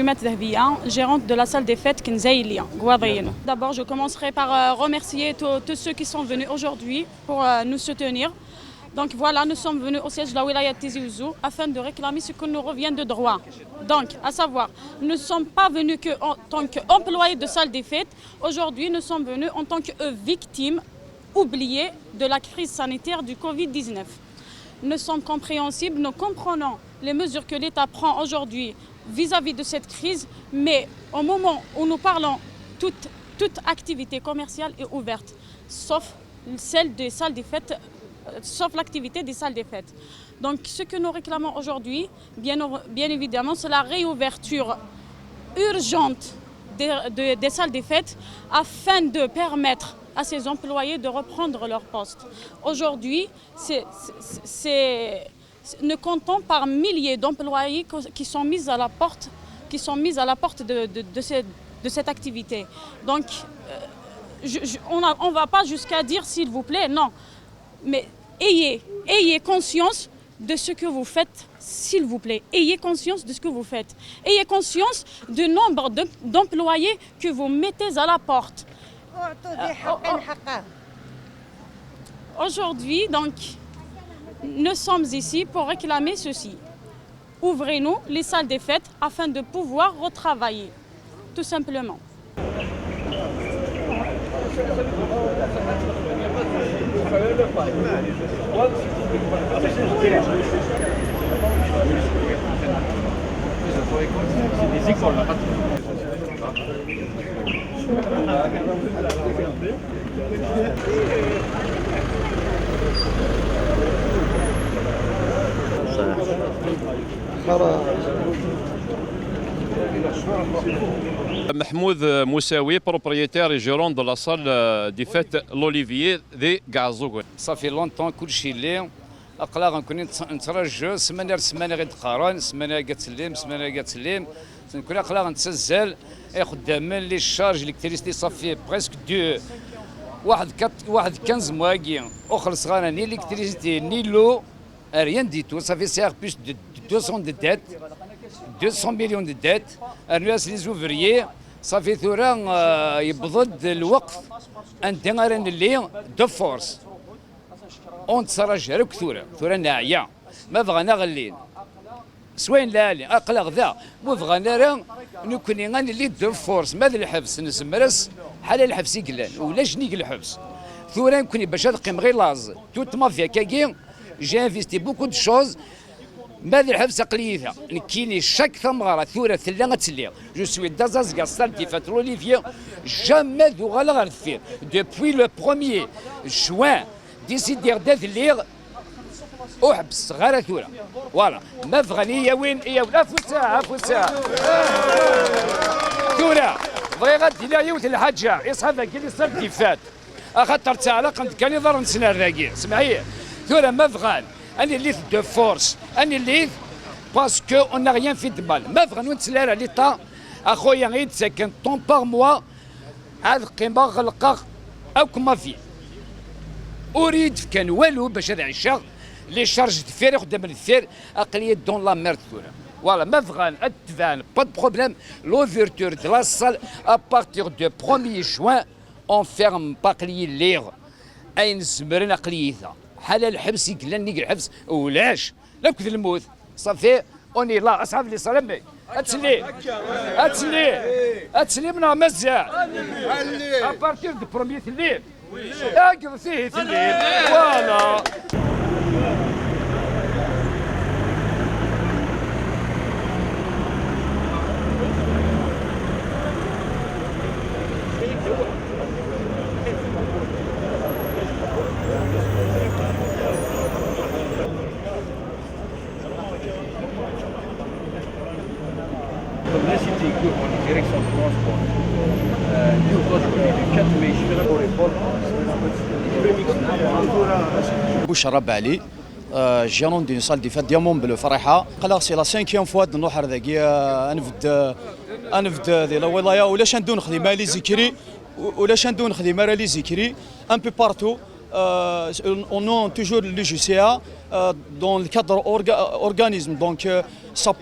Louimette Dahbia, gérante de la salle des fêtes Kinzaïlia, Gouadrine. D'abord, je commencerai par remercier tous ceux qui sont venus aujourd'hui pour nous soutenir. Donc voilà, nous sommes venus au siège de la wilaya de Tizi Ouzou afin de réclamer ce que nous revient de droit. Donc, à savoir, nous ne sommes pas venus en tant qu'employés de salle des fêtes. Aujourd'hui, nous sommes venus en tant que victimes oubliées de la crise sanitaire du Covid-19. Nous sommes compréhensibles, nous comprenons les mesures que l'État prend aujourd'hui vis-à-vis de cette crise, mais au moment où nous parlons, toute activité commerciale est ouverte, sauf celle des salles des fêtes, sauf l'activité des salles des fêtes. Donc ce que nous réclamons aujourd'hui, bien évidemment, c'est la réouverture urgente des salles des fêtes afin de permettre à ces employés de reprendre leur poste. Aujourd'hui, nous comptons par milliers d'employés qui sont mis à la porte, de cette activité. Donc, on ne va pas jusqu'à dire s'il vous plaît, non. Mais ayez conscience de ce que vous faites, s'il vous plaît. Ayez conscience de ce que vous faites. Ayez conscience du nombre d'employés que vous mettez à la porte. Aujourd'hui, donc, nous sommes ici pour réclamer ceci. Ouvrez-nous les salles des fêtes afin de pouvoir retravailler, tout simplement. Mahmoud Moussaoui, propriétaire et gérant de la salle des fêtes l'Olivier de Gazougo. Ça fait longtemps que je suis là. أقلا غنكون نترجع سمانة غيتقارن سمانة قتسلم سمانة قتسلم نكون أقلا غنتسزل خدامين لي شارج الكتريستي صافي بريسك دو واحد 15 مواقي وخلص غانا ني الكتريستي ني لو ريان دي تو صافي سيغ بلوس دو 200 دو ديت 200 مليون دو ديت الناس لي زوفريي صافي ثورا يبضد الوقت عندي غير اللي دو فورس اون تسرج رك ثورا ناعيه ما بغانا غلين سوين لالي اقلا غذا مو بغانا راه نكوني غاني اللي دو فورس ماذا الحبس نسمرس حال الحبس يقلان ولا شنيك الحبس ثورا نكوني باش نقيم غير لاز توت مافيا كاكي جي انفيستي بوكو دو شوز ماذا الحبس اقليتها نكيني شاك ثمغره ثوره ثلا غتسلي جو سوي دازاز كاستالتي فاتروليفيا جامي ذو غالا غنفير دوبوي لو 1er جوان ديسيدير داذ الليغ وحبس غير ثوره فوالا ما بغاني يا وين يا ولا فوساعه ثوره بغي غادي لا يوت الحاجه يصحاب كي اللي صار كيفات اخاطر تعالى قد كان يضر نسنا الراقي سمعي ثوره ما بغان اني اللي دو فورس اني اللي باسكو اون ريان في دبال ما بغا نتسلى على ليطا اخويا غير ساكن طون باغ موا هاد قيمه غلقه او كما في اريد كان والو باش هذا عشاق لي شارج دفير قدام الدفير اقليه دون لا ميرد ثورا فوالا ما بغان اتفان با دو بروبليم لوفيرتور دو لا سال ا بارتير دو 1er جوان اون فيرم باقلي ليغ اين زمرن اقليتها حال الحبس يقلن نيق الحبس ولاش لا كذا الموت صافي اوني لا اصحاب لي سلامي اتسلي من مزع ابارتير دو بروميي ثليل اقف فيه ثليل فوالا La cité en direction de transport. Nous aujourd'hui, 4 mai, je vais pour les portes. بشرى بالي جيرون دي سال دي فات ديامون بالفرحه قال سي لا 5 فوا نروح هذاكي انفد دي لا ولايه ولاش ندون خدمه لي زكري ولاش ندون خدمه لي زكري ان بي بارتو on a toujours le GCA dans le cadre organisme, donc ça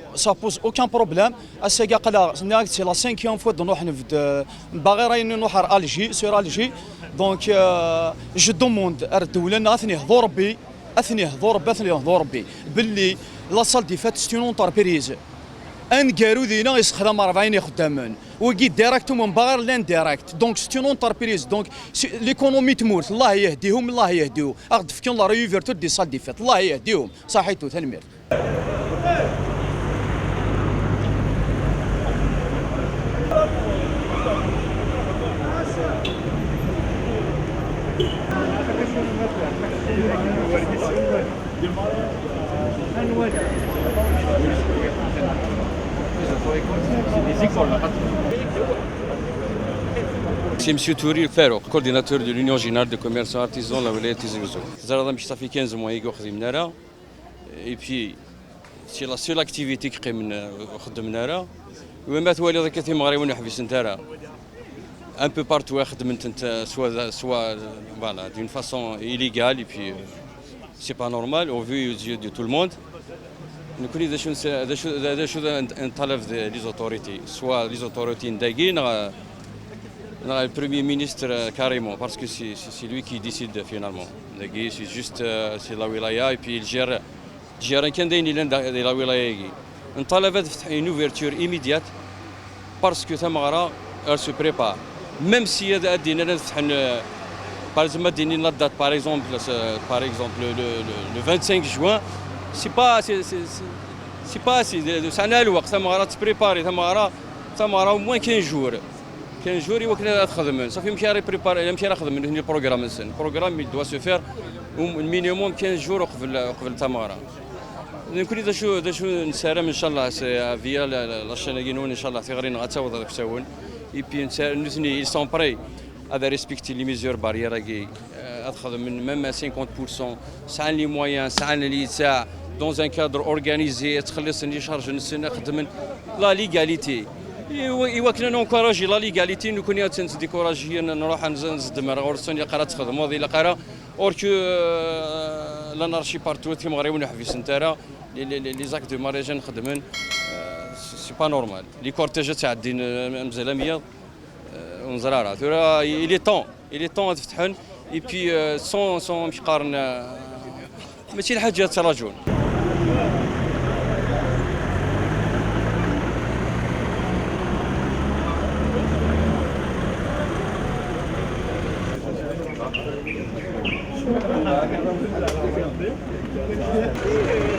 pose aucun problème. C'est la 5e fois que nous sommes à Alger, sur Alger. Donc je demande à الدولة أثني هضور ربي باللي لا سال دي فات c'est une entreprise. ان قالوا ذينا يستخدم 40 خداما وكي ديريكت ومن باغر لان ديريكت دونك سي اون انتربريز دونك ليكونومي تموت الله يهديهم الله يهديو اخذ فكين لا ريفيرتور دي سال دي فات الله يهديهم صحيتو تنمير C'est M. Touri Farouk, coordinateur de l'Union générale des commerçants artisans de la Wilayat Tizi Ouzou. Ça fait 15 mois que je suis là. Et puis, c'est la seule activité que je fais là. وما توالي كثير مغاربه نحبس نتارا un peu partout soit voilà d'une façon illégale et puis c'est pas normal au vu aux yeux de tout le monde. Nous connaissons des choses les autorités, soit les autorités ndagui le Premier ministre carrément, parce que c'est lui qui décide finalement. Ndagui c'est juste c'est la wilaya et puis il gère كان داين la wilaya. نطالب une ouverture immédiate parce que Tamara elle se prépare. Même si il y a des par exemple la date par exemple le 25 juin c'est pas ça n'a le وقت Tamara se prépare Tamara au moins 15 jours il وكنا تخدم صافي مشى بريباري مشى نخدم من البروغرام البروغرام il doit se faire au minimum 15 jours قبل Tamara. نكوني دا شو نسارم ان شاء الله فيا لاشانينون ان شاء الله في غيرين غتاوض غتساون اي بي نثني ils sont prêts à respecter les mesures barrières qui ادخل من même 50% سعى لي مويان سعى لي ساعه dans un cadre organisé تخلصني شارج نخدم لا ليغاليتي ايوا كنا نونكوراجي لا ليغاليتي نكوني تنديكوراجي نروح نزدم غورسوني قرا تخدم وضي لا قرا اوركو l'anarchie partout في المغرب ونحبس نتارا لي زاك دو ماريج نخدمن سي با نورمال لي كورتيج تعدين مزلاميه ونزراره ثورا il est temps تفتحن اي بي سون مش قارن ماشي الحاجه تراجعون Thank you.